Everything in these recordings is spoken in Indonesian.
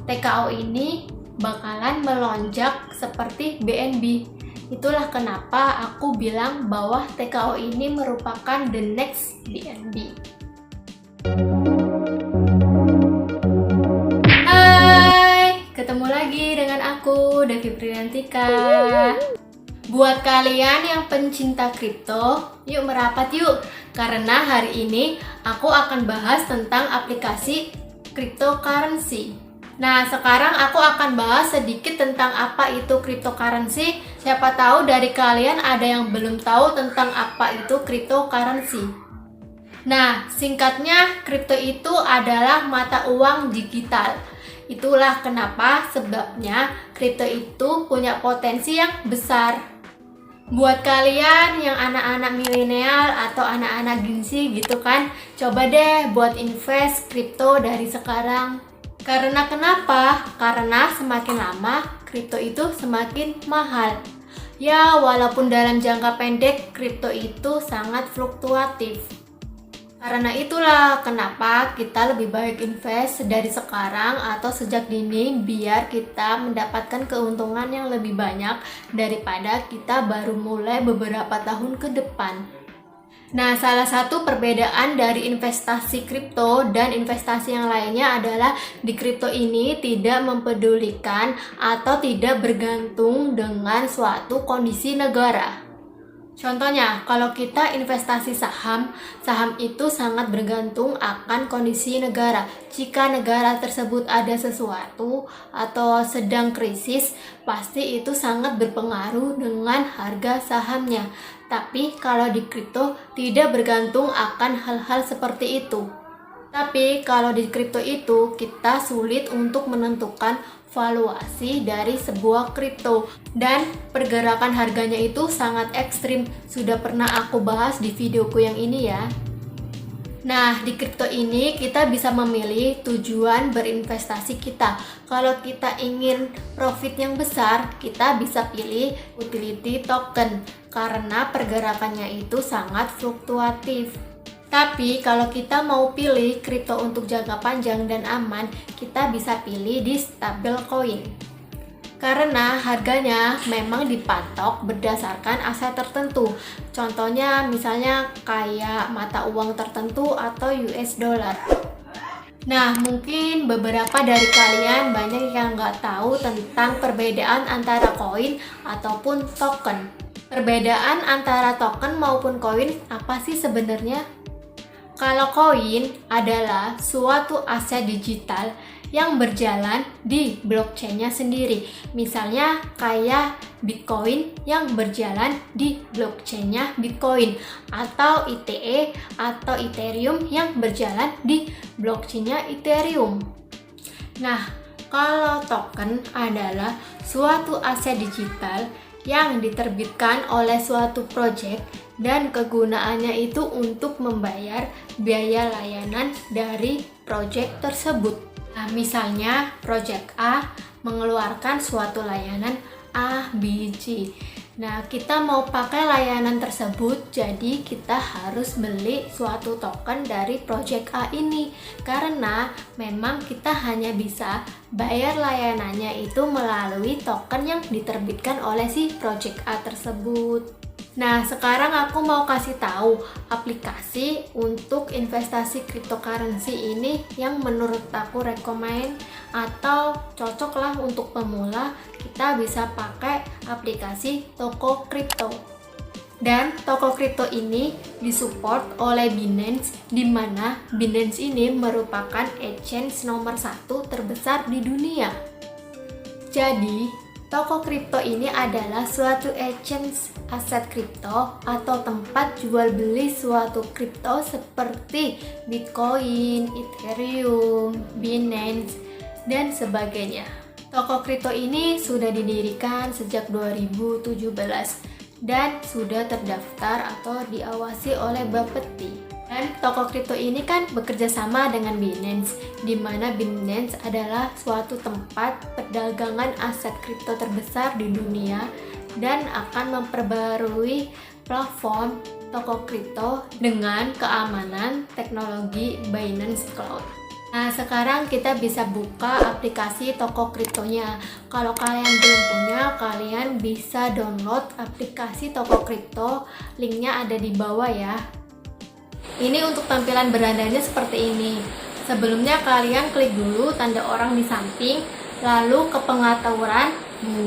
TKO ini bakalan melonjak seperti BNB. Itulah kenapa aku bilang bahwa TKO ini merupakan the next BNB. Hai, ketemu lagi dengan aku, Devi Priyantika. Buat kalian yang pencinta kripto, yuk merapat yuk. Karena hari ini aku akan bahas tentang aplikasi cryptocurrency. Nah, sekarang aku akan bahas sedikit tentang apa itu cryptocurrency. Siapa tahu dari kalian ada yang belum tahu tentang apa itu cryptocurrency. Nah, singkatnya, kripto itu adalah mata uang digital. Itulah kenapa sebabnya kripto itu punya potensi yang besar. Buat kalian yang anak-anak milenial atau anak-anak Gen Z gitu kan, coba deh buat invest kripto dari sekarang. Karena kenapa? Karena semakin lama kripto itu semakin mahal. Ya, walaupun dalam jangka pendek kripto itu sangat fluktuatif. Karena itulah kenapa kita lebih baik invest dari sekarang atau sejak dini biar kita mendapatkan keuntungan yang lebih banyak daripada kita baru mulai beberapa tahun ke depan. Nah, salah satu perbedaan dari investasi kripto dan investasi yang lainnya adalah di kripto ini tidak mempedulikan atau tidak bergantung dengan suatu kondisi negara. Contohnya, kalau kita investasi saham, saham itu sangat bergantung akan kondisi negara. Jika negara tersebut ada sesuatu atau sedang krisis, pasti itu sangat berpengaruh dengan harga sahamnya. Tapi kalau di kripto tidak bergantung akan hal-hal seperti itu. Tapi kalau di kripto itu kita sulit untuk menentukan valuasi dari sebuah kripto dan pergerakan harganya itu sangat ekstrim. Sudah pernah aku bahas di videoku yang ini ya. Nah, di kripto ini kita bisa memilih tujuan berinvestasi kita. Kalau kita ingin profit yang besar, kita bisa pilih utility token karena pergerakannya itu sangat fluktuatif. Tapi kalau kita mau pilih kripto untuk jangka panjang dan aman, kita bisa pilih di stablecoin. Karena harganya memang dipatok berdasarkan aset tertentu. Contohnya misalnya kayak mata uang tertentu atau US dollar. Nah, mungkin beberapa dari kalian banyak yang nggak tahu tentang perbedaan antara koin ataupun token. Perbedaan antara token maupun koin apa sih sebenarnya? Kalau koin adalah suatu aset digital yang berjalan di blockchain-nya sendiri. Misalnya kayak Bitcoin yang berjalan di blockchain-nya Bitcoin, atau ITE atau Ethereum yang berjalan di blockchain-nya Ethereum. Nah, kalau token adalah suatu aset digital yang diterbitkan oleh suatu project dan kegunaannya itu untuk membayar biaya layanan dari project tersebut. Nah, misalnya project A mengeluarkan suatu layanan A, B, C. Nah, kita mau pakai layanan tersebut, jadi kita harus beli suatu token dari project A ini. Karena memang kita hanya bisa bayar layanannya itu melalui token yang diterbitkan oleh si project A tersebut. Nah, sekarang aku mau kasih tahu aplikasi untuk investasi cryptocurrency ini yang menurut aku rekomen atau cocok lah untuk pemula. Kita bisa pakai aplikasi toko kripto. Dan toko kripto ini disupport oleh Binance, di mana Binance ini merupakan exchange nomor 1 terbesar di dunia. Jadi, toko kripto ini adalah suatu exchange aset kripto atau tempat jual beli suatu kripto seperti Bitcoin, Ethereum, Binance, dan sebagainya. Toko kripto ini sudah didirikan sejak 2017 dan sudah terdaftar atau diawasi oleh Bapeti. Dan toko kripto ini kan bekerja sama dengan Binance, di mana Binance adalah suatu tempat perdagangan aset kripto terbesar di dunia dan akan memperbarui platform toko kripto dengan keamanan teknologi Binance Cloud. Nah, sekarang kita bisa buka aplikasi toko kriptonya. Kalau kalian belum punya, kalian bisa download aplikasi toko kripto. Linknya ada di bawah ya. Ini untuk tampilan berandanya seperti ini. Sebelumnya kalian klik dulu tanda orang di samping, lalu ke pengaturan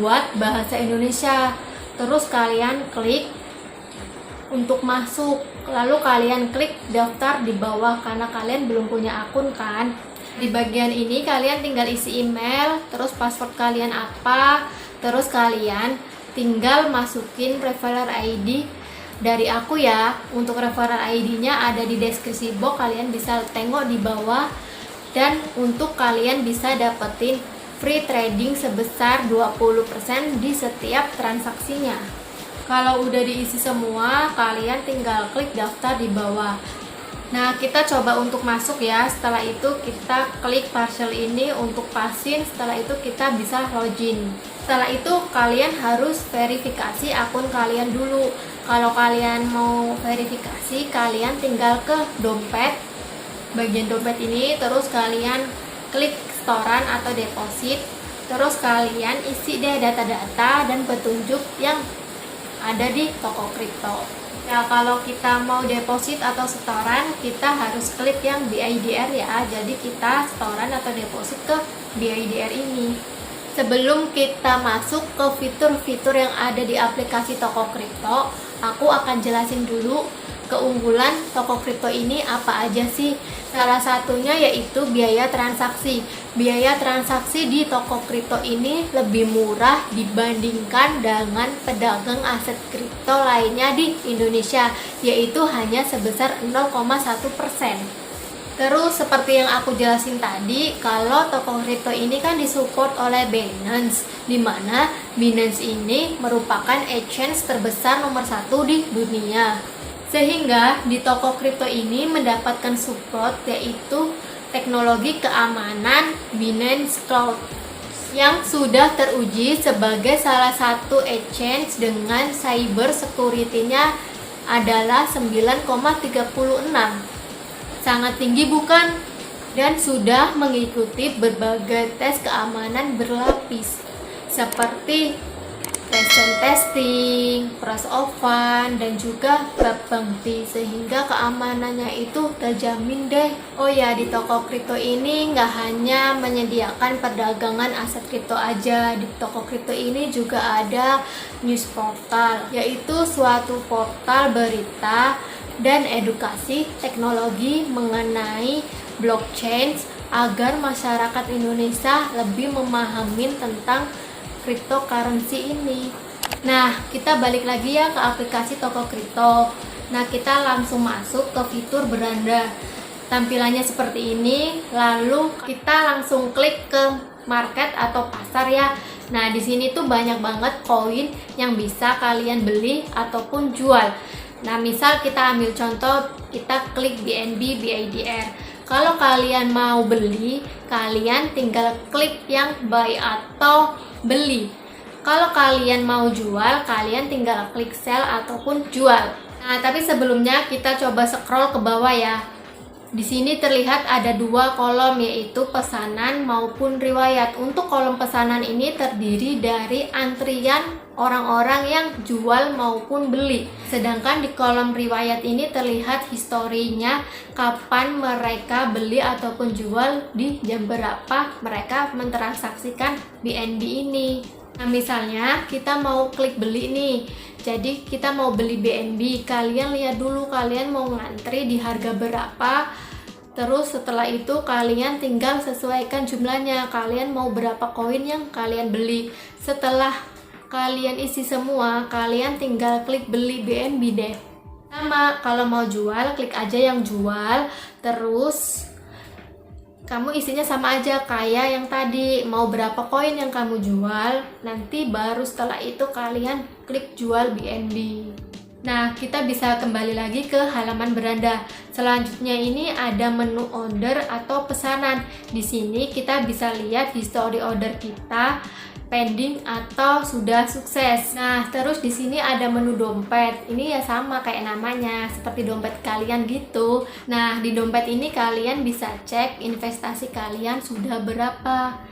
buat bahasa Indonesia. Terus kalian klik untuk masuk, lalu kalian klik daftar di bawah karena kalian belum punya akun kan. Di bagian ini kalian tinggal isi email, terus password kalian apa, terus kalian tinggal masukin referral ID dari aku ya. Untuk referral ID-nya ada di deskripsi box, kalian bisa tengok di bawah. Dan untuk kalian bisa dapetin free trading sebesar 20% di setiap transaksinya. Kalau udah diisi semua, kalian tinggal klik daftar di bawah. Nah, kita coba untuk masuk ya. Setelah itu kita klik partial ini untuk pasin. Setelah itu kita bisa login. Setelah itu kalian harus verifikasi akun kalian dulu. Kalau kalian mau verifikasi, kalian tinggal ke dompet. Bagian dompet ini, terus kalian klik setoran atau deposit. Terus kalian isi deh data-data dan petunjuk yang ada di toko kripto. Ya, kalau kita mau deposit atau setoran, kita harus klik yang BIDR ya. Jadi kita setoran atau deposit ke BIDR ini. Sebelum kita masuk ke fitur-fitur yang ada di aplikasi toko kripto, aku akan jelasin dulu keunggulan toko kripto ini apa aja sih. Salah satunya yaitu biaya transaksi. Biaya transaksi di toko kripto ini lebih murah dibandingkan dengan pedagang aset kripto lainnya di Indonesia, yaitu hanya sebesar 0,1%. Terus seperti yang aku jelasin tadi, kalau toko kripto ini kan disupport oleh Binance, dimana Binance ini merupakan exchange terbesar nomor 1 di dunia. Sehingga di toko kripto ini mendapatkan support yaitu teknologi keamanan Binance Cloud yang sudah teruji sebagai salah satu exchange dengan cyber security-nya adalah 9,36. Sangat tinggi bukan? Dan sudah mengikuti berbagai tes keamanan berlapis seperti recent testing, Trust of Fund, dan juga bug bounty, sehingga keamanannya itu terjamin deh. Oh ya, di toko kripto ini nggak hanya menyediakan perdagangan aset kripto aja. Di toko kripto ini juga ada news portal, yaitu suatu portal berita dan edukasi teknologi mengenai blockchain agar masyarakat Indonesia lebih memahami tentang cryptocurrency ini. Nah, kita balik lagi ya ke aplikasi toko kripto. Nah, kita langsung masuk ke fitur beranda. Tampilannya seperti ini, lalu kita langsung klik ke market atau pasar ya. Nah, di sini tuh banyak banget koin yang bisa kalian beli ataupun jual. Nah, misal kita ambil contoh, kita klik BNB BIDR. Kalau kalian mau beli, kalian tinggal klik yang buy atau beli. Kalau kalian mau jual, kalian tinggal klik sell ataupun jual. Nah, tapi sebelumnya kita coba scroll ke bawah ya. Di sini terlihat ada dua kolom, yaitu pesanan maupun riwayat. Untuk kolom pesanan ini terdiri dari antrian orang-orang yang jual maupun beli. Sedangkan di kolom riwayat ini terlihat historinya, kapan mereka beli ataupun jual, di jam berapa mereka mentransaksikan BNB ini. Nah, misalnya kita mau klik beli nih. Jadi kita mau beli BNB, kalian lihat dulu kalian mau ngantri di harga berapa. Terus setelah itu kalian tinggal sesuaikan jumlahnya, kalian mau berapa koin yang kalian beli. Setelah kalian isi semua, kalian tinggal klik beli BNB deh. Sama, kalau mau jual klik aja yang jual. Terus kamu isinya sama aja kayak yang tadi, mau berapa koin yang kamu jual, nanti baru setelah itu kalian klik jual BNB. Nah, kita bisa kembali lagi ke halaman beranda. Selanjutnya ini ada menu order atau pesanan. Di sini kita bisa lihat history order kita pending atau sudah sukses. Nah, terus di sini ada menu dompet. Ini ya sama kayak namanya, seperti dompet kalian gitu. Nah, di dompet ini kalian bisa cek investasi kalian sudah berapa.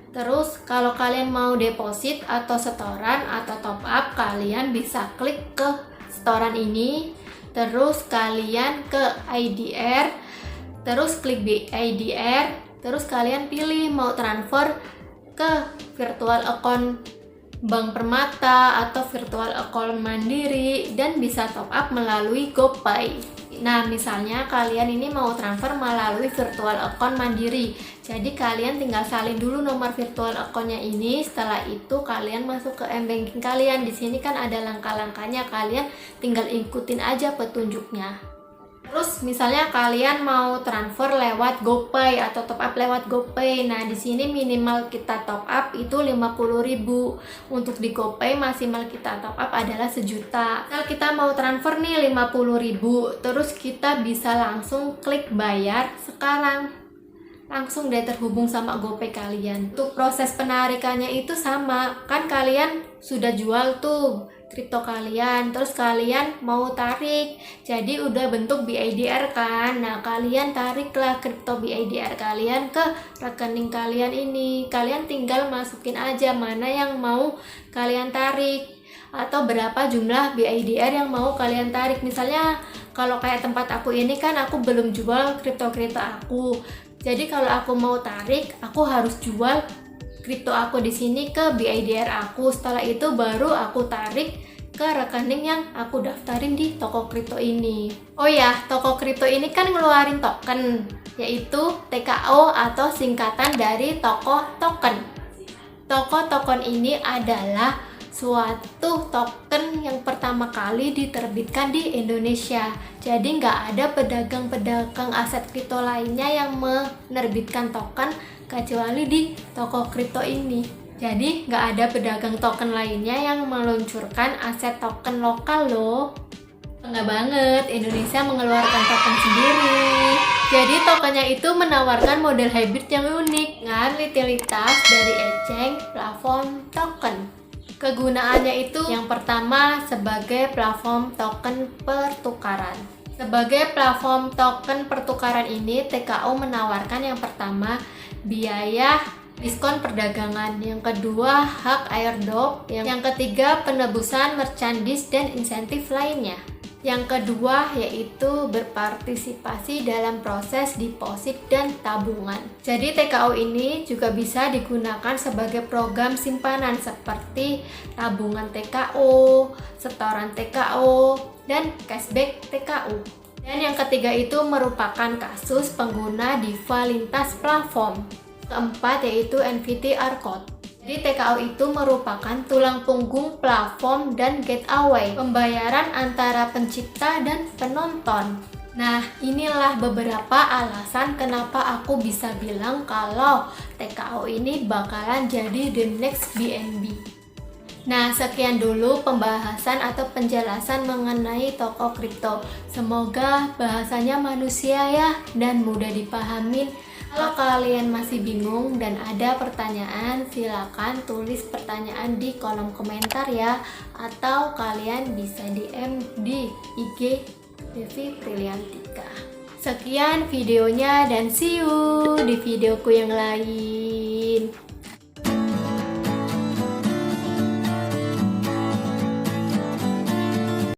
Terus kalau kalian mau deposit atau setoran atau top up, kalian bisa klik ke setoran ini. Terus kalian ke IDR, terus klik IDR, terus kalian pilih mau transfer ke virtual account Bank Permata atau virtual account Mandiri, dan bisa top up melalui GoPay. Nah, misalnya kalian ini mau transfer melalui virtual account Mandiri. Jadi kalian tinggal salin dulu nomor virtual account-nya ini. Setelah itu kalian masuk ke m-banking kalian. Di sini kan ada langkah-langkahnya, kalian tinggal ikutin aja petunjuknya. Terus misalnya kalian mau transfer lewat GoPay atau top up lewat GoPay. Nah, di sini minimal kita top up itu 50.000. Untuk di GoPay maksimal kita top up adalah 1 juta. Kalau kita mau transfer nih 50.000, terus kita bisa langsung klik bayar sekarang. Langsung deh terhubung sama GoPay kalian. Untuk proses penarikannya itu sama. Kan kalian sudah jual tuh kripto kalian, terus kalian mau tarik, jadi udah bentuk BIDR kan. Nah, kalian tariklah kripto BIDR kalian ke rekening kalian ini. Kalian tinggal masukin aja mana yang mau kalian tarik atau berapa jumlah BIDR yang mau kalian tarik. Misalnya kalau kayak tempat aku ini kan aku belum jual kripto-kripto aku. Jadi kalau aku mau tarik, aku harus jual kripto aku di sini ke BIDR aku. Setelah itu baru aku tarik ke rekening yang aku daftarin di toko kripto ini. Oh ya, toko kripto ini kan ngeluarin token, yaitu TKO atau singkatan dari toko token. Toko token ini adalah suatu token yang pertama kali diterbitkan di Indonesia. Jadi nggak ada pedagang-pedagang aset kripto lainnya yang menerbitkan token kecuali di toko kripto ini. Jadi nggak ada pedagang token lainnya yang meluncurkan aset token lokal loh. Bangga banget, Indonesia mengeluarkan token sendiri. Jadi tokennya itu menawarkan model hybrid yang unik dengan utilitas dari exchange platform token. Kegunaannya itu yang pertama sebagai platform token pertukaran. Sebagai platform token pertukaran ini, TKO menawarkan yang pertama biaya diskon perdagangan, yang kedua hak airdrop, yang ketiga penebusan merchandise dan insentif lainnya. Yang kedua yaitu berpartisipasi dalam proses deposit dan tabungan. Jadi TKO ini juga bisa digunakan sebagai program simpanan seperti tabungan TKO, setoran TKO, dan cashback TKO. Dan yang ketiga itu merupakan kasus pengguna DeFi lintas platform. Keempat yaitu NVTR code. Jadi TKO itu merupakan tulang punggung platform dan gateway pembayaran antara pencipta dan penonton. Nah, inilah beberapa alasan kenapa aku bisa bilang kalau TKO ini bakalan jadi the next BNB. Nah, sekian dulu pembahasan atau penjelasan mengenai toko kripto. Semoga bahasanya manusia ya dan mudah dipahamin. Kalau kalian masih bingung dan ada pertanyaan, silakan tulis pertanyaan di kolom komentar ya, atau kalian bisa DM di IG Devi Priliantika. Sekian videonya dan see you di videoku yang lain.